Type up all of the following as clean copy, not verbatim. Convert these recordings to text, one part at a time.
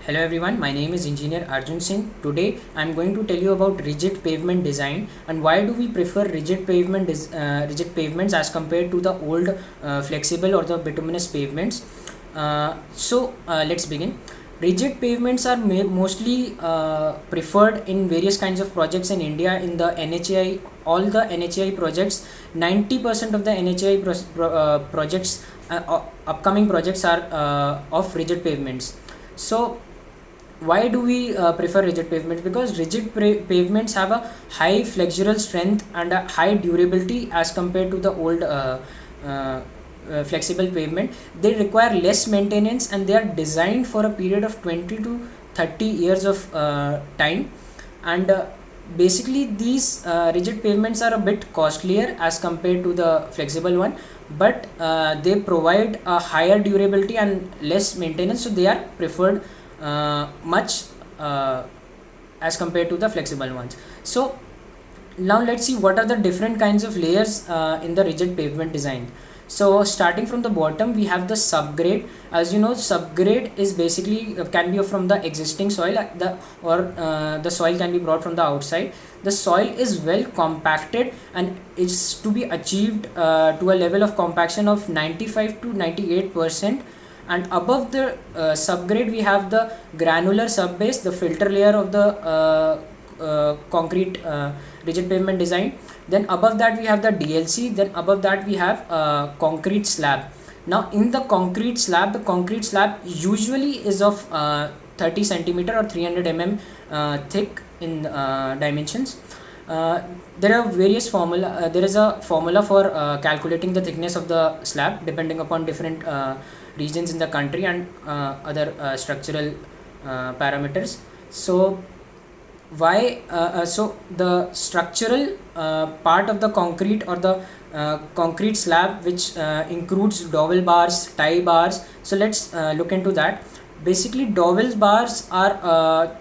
Hello everyone, my name is Engineer Arjun Singh. Today I am going to tell you about rigid pavement design and why do we prefer rigid pavements as compared to the old flexible or the bituminous pavements. Let's begin. Rigid pavements are mostly preferred in various kinds of projects in India in the NHAI. All the NHAI projects, 90% of the NHAI projects, upcoming projects are of rigid pavements. So why do we prefer rigid pavements? Because pavements have a high flexural strength and a high durability as compared to the old flexible pavement. They require less maintenance and they are designed for a period of 20 to 30 years of time. And basically these rigid pavements are a bit costlier as compared to the flexible one, but they provide a higher durability and less maintenance, so they are preferred much as compared to the flexible ones. So now let's see what are the different kinds of layers in the rigid pavement design. So starting from the bottom, we have the subgrade. As you know, subgrade is basically can be from the existing soil, the soil can be brought from the outside. The soil is well compacted and is to be achieved to a level of compaction of 95 to 98%. And above the subgrade, we have the granular subbase, the filter layer of the concrete rigid pavement design. Then above that we have the DLC. Then above that we have concrete slab. Now in the concrete slab usually is of 30 centimeter or 300 thick in dimensions. There are various formula. There is a formula for calculating the thickness of the slab depending upon different regions in the country and other structural parameters. So the structural part of the concrete or the concrete slab, which includes dowel bars, tie bars. So let's look into that. Basically dowel bars are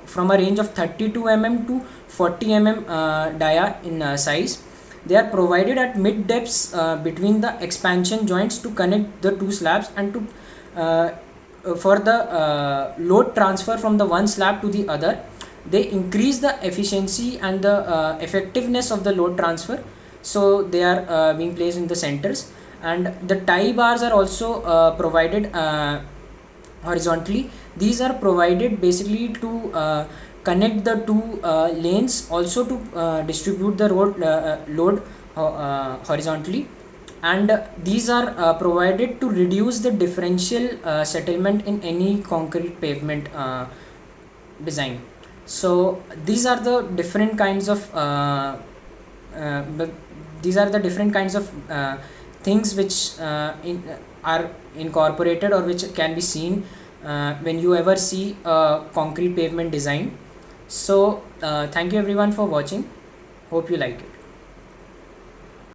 from a range of 32 to 40 dia in size. They are provided at mid depths between the expansion joints to connect the two slabs and to for the load transfer from the one slab to the other. They increase the efficiency and the effectiveness of the load transfer, so they are being placed in the centers. And the tie bars are also provided horizontally. These are provided basically to connect the two lanes, also to distribute the load horizontally. And these are provided to reduce the differential settlement in any concrete pavement design. So these are the different kinds of things which are incorporated or which can be seen when you ever see a concrete pavement design. So thank you everyone for watching. Hope you like it.